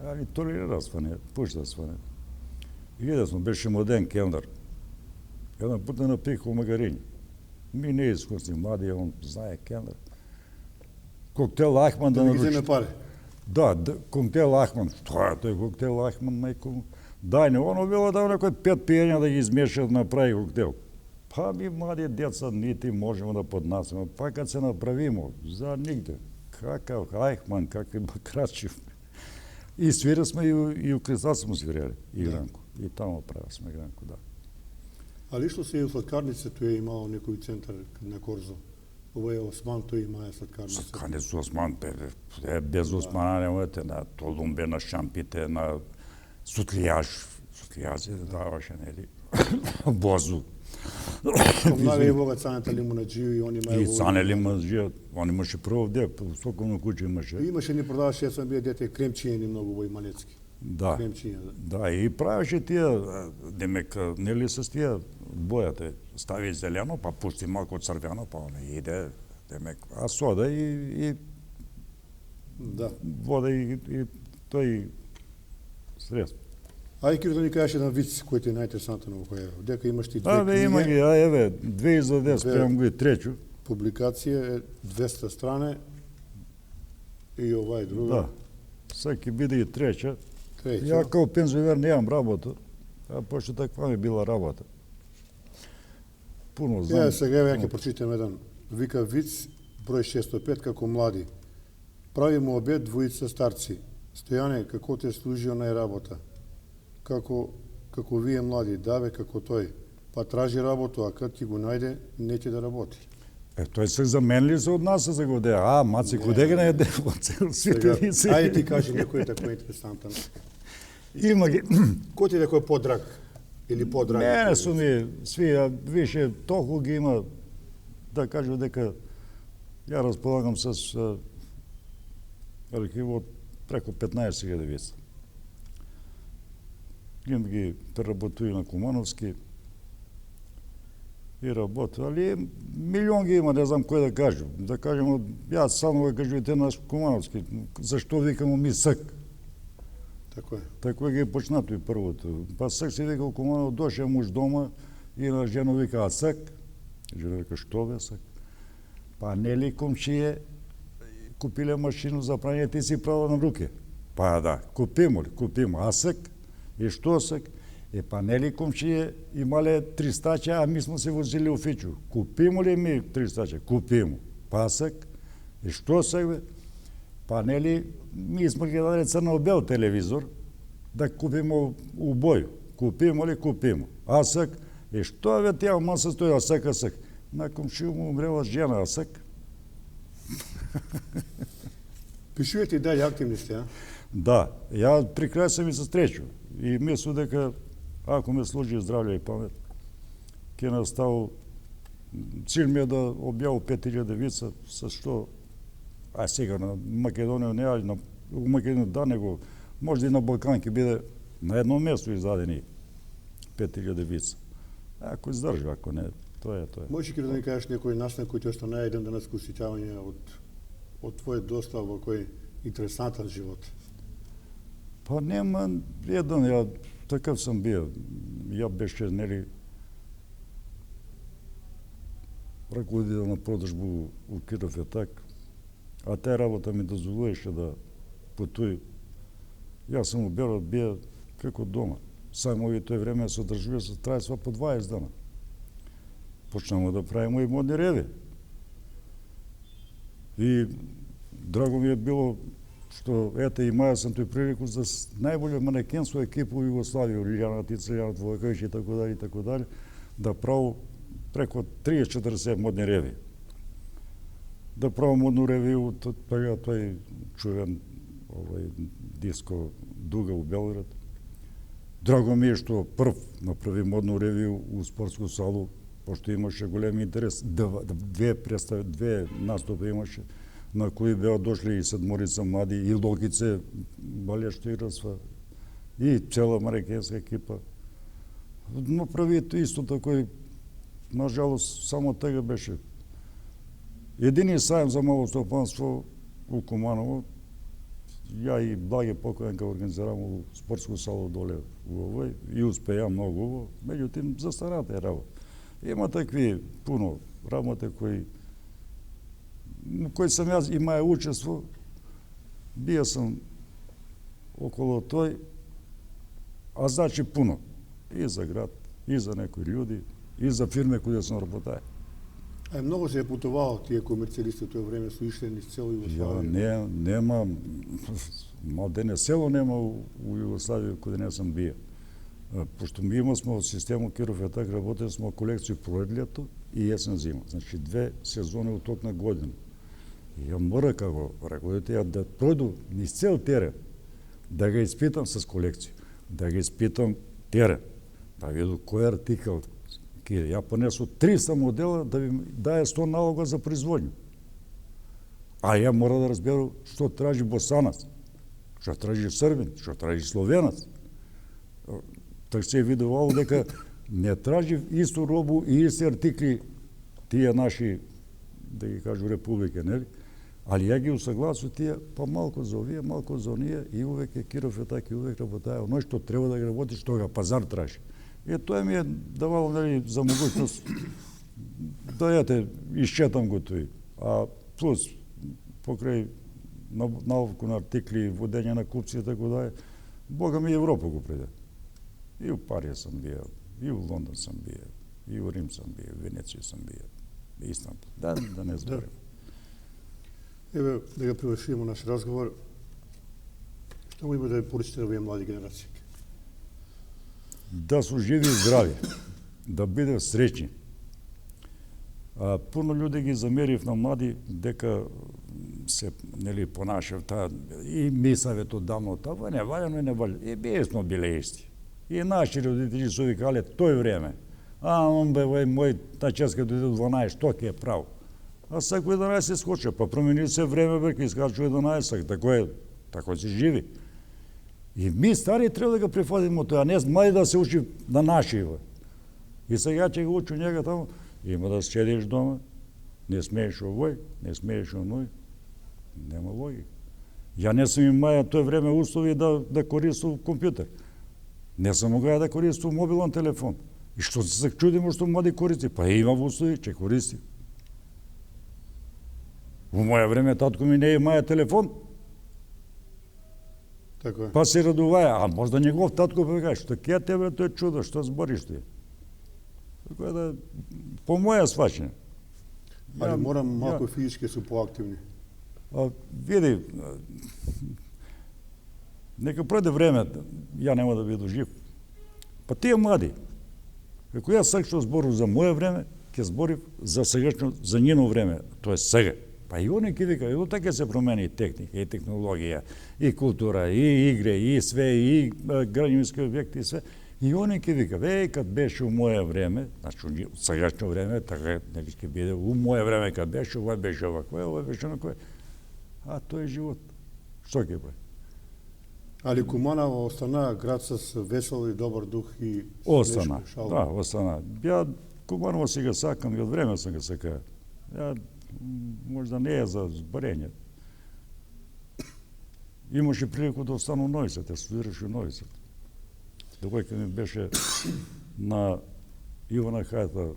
али толерира сване, пушта сване. И виде сме, беше моден келнер. Еден пут не напих у магариња. Ми не искусни млади, он знае келнер. Коктел Ахман да наручи. Да ги земе пари. Да, коктел Ахман. Тоа е тој коктел Ахман, мајко. Дај не, оно било да некој 5 пиења да ги измешат да направи коктел. Па ми млади деца нити можеме да поднасеме. Па кад се направимо, за нигде. Какав Ахман, какви Бакрачев. И свира сме и у Кристал сме свирали игранку. И тамо правя сме игранку, да. Али ишло се и у сладкарница, тој е имало некој центар на Корзо. Ова е Осман, тој имае сладкарница. Сладкарница Осман, без Османа не можете на Толумбе, на Шампите, на Сутлијаж се даваше, нели, Бозу. Помнага и вога Цанета Лимунаджију и они имае... И Цане Лимунаджију, он имаше прво вде, соковно куќе имаше. И имаше ни продаваше, јас сам бие дете, кремчијени многу во Иманецки. Да, кремчиња, да, и правеше тие, демек, нели с тие бојата, стави зелено, па пусти малку црвено, па не иде, демек, а сода и да. Вода и тој средство. Ајде, Киро, да ни кажеш еден виц кој ти е најинтересантен во која. Дека имаш ти две книги. Има ги, еве, 2 издаде, спремам го и тречу. Публикација е 200 стране и ова е друга. Да, сега ќе биде и треча. Треча. Ја као пензионер немам работа, а пошто таква ми била работа. Пуно знам. Сега ја ќе прочитам еден. Вика виц, број 605, како млади. Прави му обед двојица старци. Стојане, како те служи онај работа? Како вие млади, даве како тој. Па тражи работу, а кад ти го најде, не ќе да работи. Тој се заменли се од нас за годе. Маци кодега не еде во цел свет. Ајде ти кажи некој тако интересантен. Има ги. Кој ти е кој подраг Или подраги? Не су ми сви, а више толку ги има, да кажу дека ја располагам с архив од преку 15.000 вица. Ги преработуи на Кумановски и работи, али милион ги има, не знам кој да кажу. Да кажем, јас само да кажувате на Кумановски, зашто викамо ми Сак? Тако е. Тако ги почнато и првото. Па Сак си викал Куманов, доше муж дома и на жена вика, а Сак? Жена вика, што бе Сак? Па нели комшије купиле машину за прање, ти си права на руке. Па да, купимо ли, купимо. А Сак? И што Сак? Па нели комшије имале 300, а ми смо се возили у Фичу. Купимо ли ми 300? Купимо. Па Сак? И што Сак бе? Па нели ми смо ги дадели црно-бел телевизор да купимо у боју. Купимо ли? Купимо. А Сак? И што бе тя ма се стои, а Сак, а Сак? На комшију му умрела жена, а Сак? Пишувате и дали активни сте, а? Да, ја при крај се ми се стречу и мислу дека ако ме служи здравле и памет, ќе наставу, цил ми е да објаву 5000 вица, со што, а сега на Македонија не, али у Македонија да, него може и на Балкан ќе биде на едно место издадени 5000 вица. Ако издржи, ако не, тоа е. Може ли да ни кажеш некој настан кој ти остана еден денеско сеќавање од твојот достав во кој интересантен живот? Па нема еден, ја такав сам био. Ја беше, нели, раководител на продажбу у Киров Етак, а таа работа ми дозволуваше да путуј. Јас сам у Белот бија како дома. Само овие тој време се одржува со трајства по 20 дана. Почнемо да правиме и модни реви. И драго ми е било што ете и маја сам тој прилику за најболе манекенско екипа у Југославија, Лилјана Тица, Јана Твојковиќ и така дали, да праву преко 30-40 модни реви. Да праву модну ревiju, тој чувен диско Дуга у Белград. Драго ми е што прв направи модну ревiju у спортску салу, пошто имаше голем интерес. Две наступи имаше, на кои беа дошли и седморица млади, и Локице Балешто и Расва, и цела марекенска екипа. Но прави исто тако, нажалост, само тега беше. Единиот сајм за мало стопанство у Куманово, ја и Благе Покојанка организирам у спортску салу доле у овој и успеа многу, меѓутим за старата е работа. Има такви пуно работи кои сам јас имаја учество, бија сам околу тој, а значи пуно. И за град, и за некои луѓе, и за фирме кои сам работаја. А многу се е путувало тие комерцијалисти тој време, со ишле низ цело Југославија? Ја нема, малдене село нема у Југославија каде не сам бија. Пошто ми имавме од системот Киров Етак, работели сме колекција пролет лето и јесен зима. Значи 2 сезони у ток на година. И ја мора како раководител да пројду низ цел терен, да ga испитам с колекција, да ga испитам терен, да видам кој артикал киде. Ја понесу 300 модела да ми дае 100 налога за производња. А ја мора да разберу што тражи босанац, што тражи србин, што тражи словенац. Так се видувало дека не тражи исту робу и исти артикли тие наши, да ги кажу, републики, нели? Али ја ги усагласу тие, па малку за овие, малку за оние, и увек е Киров Етак, и увек работаја оној што треба да ги работи, што ga пазар тражи. И тоа ми е давало, нели, за могуćност да ете, исчетам го тој. А плюс, покрај наловку на артикли, водење на купци и така да, Бога ми Европа го приде. И у Париж сам бија, и у Лондон сам бија, и у Рим сам бија, у Венеција сам бија, и Истанбул. Да не зборим. Еве, да го привршиме наш разговор. Што му има да ја поручите на овие млади генерации? Да су живи и здрави, да бидем среќни. Пуно луѓе ги замерив на млади дека се, нели, понашав таа и ми саветот давно, тоа не валја, не валја. И бие сме биле исти. И наши родители са викале тој време. А, он бе, мој, та ческа дојде до 12, што ќе е право? А сако 11 скоча, па промени се време, бе, ке искачува 11, тако се живи. И ми стари треба да го прифатиме тоа, не мали да се учи на наши. И сега ќе го учу njega тамо, има да седиш дома, не смееш овој, не смееш оној, нема логика. Ја не сум имаја тој време услови да користам компјутер. Не сам могла да користам мобилен телефон. И што се чудимо што млади користи? Па има услови, ќе користи. Во моја време татко ми не имаја телефон, Така е. па се радуваја, а можда негов татко па каже, што ќе тебе тој чудо, што збориш ти? Така да, по моја сваќање. Али морам малку физички су поактивни. Види, нека пројде време, ја нема да бидам жив. Па тие млади, како јас сак што збору за моје време, ќе зборив за сегашно, за нjiно време, тоа е сега. Па и они ќе вика, и така се промени и техника, и технологија, и култура, и игре, и све, и граѓански објекти, и све. И они ќе вика, кад беше у моје време, значи у сегашно време, така нели ќе биде у моје време кад беше, ова беше овакво, ова беше онакво. А тоа е живот. Што ќе бъде? Али Куманово остана град с весел и добар дух и Остана, смешно, да, остана. Ја Куманово си го сакам и од време сам го сакаа. Ја можда не е за зборење. Имаше прилику да остану у Нови Сад, ја студираш у Нови Сад. Доколку ми беше на Ивана Хајата,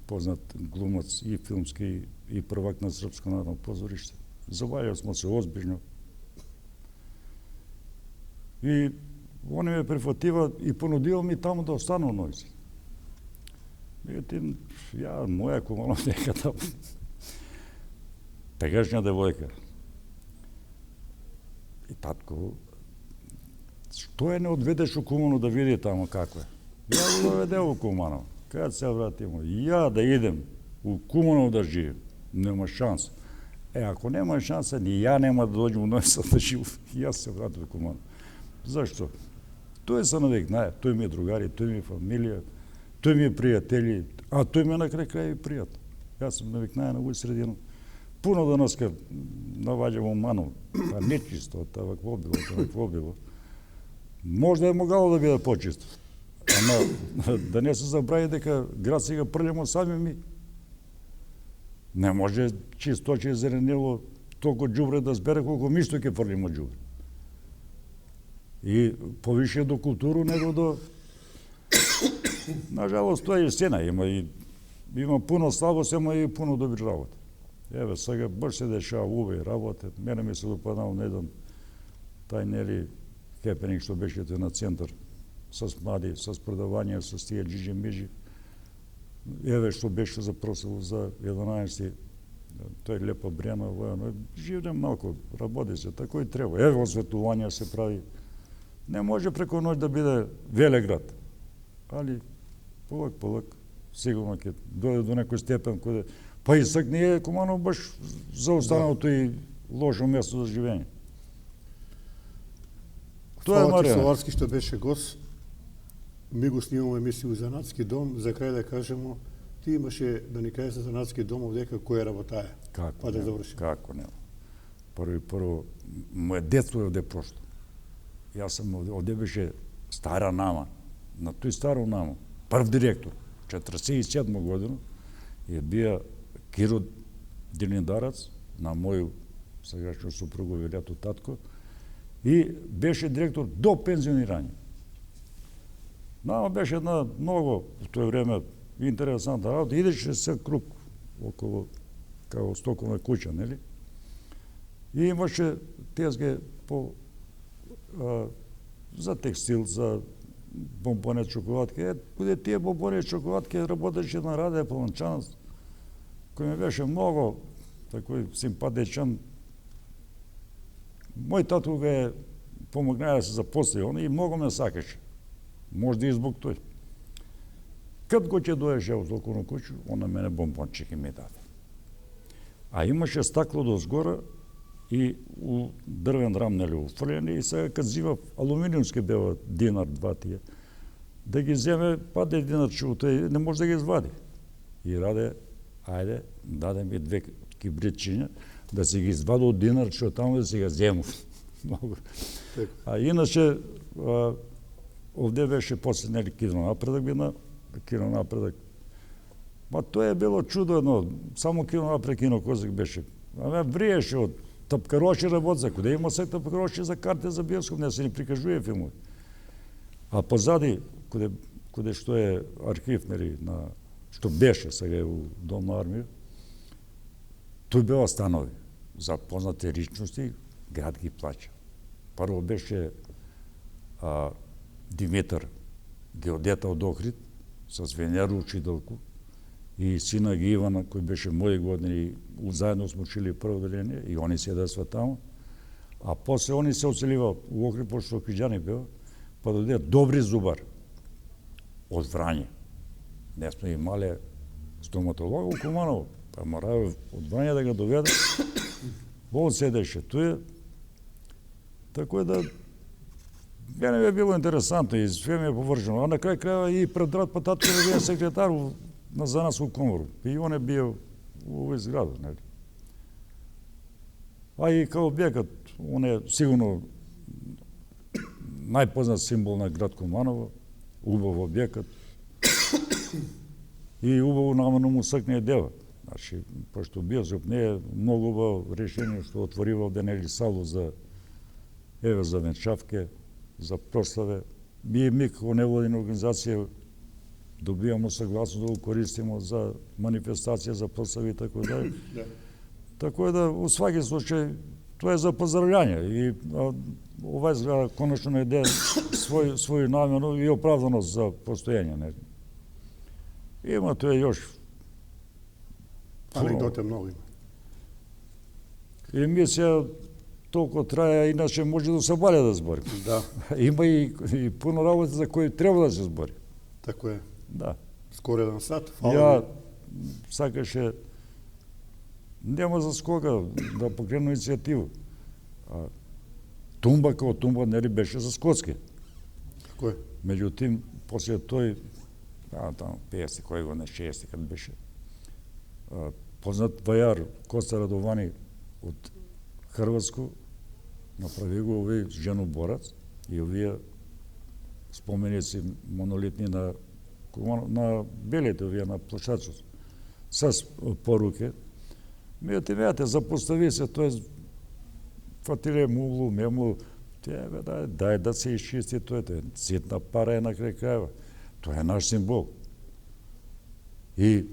познат глумац и филмски и првак на Српско народно позориште. Завалјали смо се озбижно. И они ме прифатива и понудива ми таму да остану у Нови Сад. Меѓутоа, ја, моја Куманово нека таму. Тегашња девојка. И татко, што не одведеш у Куманово да види таму како е? Ја го доведе у Куманово. Кад се вратимо, ја да идем у Куманово да живим, нема шанса. Ако нема шанса, ни ја нема да доđem у Нови Сад да живам. Јас се вратив у Куманово. Зашто? Тој се навикнае, тој ми е другари, тој ми е фамилија, тој ми е пријатели, а тој ми е на крај крај пријател. Јас сум навикнае на овој средину. Пуно данаска наваѓам ману, па нечисто, вакво било, вакво било. Можда е могало да биде почисто. Ама да не се забрави дека град си го прљамо сами ми. Не може чисточе зеленило толку џубре да збере колку ми што ќе фрлимо џубре. И повише до културу него до... Нажалост, тоа е истина. Има пуно слабост, ама и пуно добри работи. Еве, сега баш се дешава убави работи. Мене ми се допаднал на еден тај нели хепенинг што беше тој на центар с млади, с продавање, с тие джиджи-миджи. Еве што беше за прославу за 11 тој лепо брена, живне малко, работи се, тако и треба. Еве осветување се прави. Не може преко ноќ да биде велеград, али полак, сигурно ќе дојде до некој степен кој па и сак не е Куманово баш за останалото и лошо место за живење. Тоа е Фала ти Марија. Соварски што беше гост. Ми го снимаме емисија Занатски дом, за крај да кажемо, ти имаше да ни кажеш за Занатски дом овдека која работае. Како Па да нема, завршим. како нема. Прво, моје детство е овде прошло. Јас сум овде беше стара нама, на тој старо намо, прв директор, 47 година, е бија Киро Дилиндарац, на моју сегашно супругови лето татко, и беше директор до пензионирање. Нама беше една многу, во тој време, интересантна работа, идеше се круг околу, као стоковна куќа, нели? И имаше тезге по за текстил, за бомбоне чоколадки. Куде тие бомбоне чоколадки работеше на Раде Паланчанец, кој ми беше многу такој симпатичен. Мој татко га е помогнаа да се запосли, он и многу ме сакаше. Можда и због тој. Кад го ќе доеше од околу куќу, он на мене бомбончики ми даде. А имаше стакло до згора и у дрвен рам, нели, уфрлени, и сега кад зива алуминиумски бева динар, два тие. да ги земе, паде динарче от тој, не може да ги извади. И Раде, ајде, даде ми 2 кибритчиња, да се ги извади од динарче од таму да се ги зему. А иначе, овде беше после нели кино напредок бина, кино напредок. Ма тоа е било чудо едно, само кино напредок, кино Козак беше. Аме вриеше од тапкароши работа, каде има се тапкароши за карте за биоскоп, не се ни прикажува филмови. А позади, каде што е архив, нели, на што беше сега у Дом на армија, тој беа станови за познати личности, град ги плаќа. Прво беше Димитар, геодета од Охрид, со Венера учителку, и сина ги Ивана, кој беше мои години, заедно сме учили прво деление, и они седеа таму. А после они се оселива у Охрид, пошто Охриджани беа, па дојде Добри Зубар од Врање. Не сме имале стоматолога у Куманово, па морава од Врање да го доведе. Он седеше туе. Така да мене ми е било интересантно и све ми е површено. А на крај крајава и Предрат Пататко да бие секретар на Занатску комору. И он е био у овој зграда, нели? А и као објекат, он е сигурно најпознат символ на град Куманово, убав објекат и убаво намерно му сакне дела. Значи, пошто биоскоп не е многу убаво решение што отворива овде нели сало за за венчавке, за прославе. Ми како невладина организација добивамо согласно да го користимо за манифестација, за прослави и така дале. Така да, во сваки случај, тоа е за поздрављање и овај зграда конечно најде свој намено и оправданост за постојање. Не? Има тоа још анегдота многу има. Емисија толку трае, иначе може до сабале да збори. Да. Има и пуно работа за кои треба да се збори. Така е. Да. Скоро 1 сат. Ја сакаше нема за скога да покрену иницијатива. Тумба како Тумба нели беше за Скотски. Како е? Меѓутим, после тој, таму 50 кој го не 60 кад беше, познат вајар Коста Радовани од Хрватско направи го овој женоборац и овие споменици монолитни на белите, овие на площадчот, с поруке. Меѓутоа, запостави се, тој фатиле мулу, мему, дај да се исчисти тоа, ситна пара е на крај крајва. Тоа е наш символ. И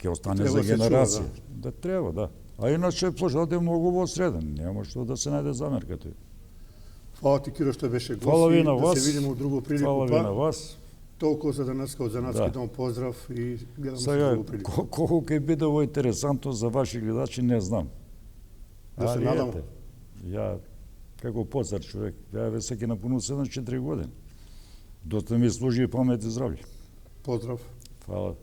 ќе остане за генерација. Да треба, да. А иначе площадот е многу восреден, нема што да се најде замерка тој. Фала ти, Киро, што беше Фала ви гост, на да вас. се видиме у друго прилику. Фала ви на вас. Толку за денеска од Занатски Да. дом, поздрав и гледаме се Сега, друго прилику. колку ќе биде ово интересантно за ваши гледачи, не знам. Да се надам. ете, ја, како постар човек, ја ве се ќе напуну 74 години. Доста ми служи и памет и здравје. Поздрав. Фала.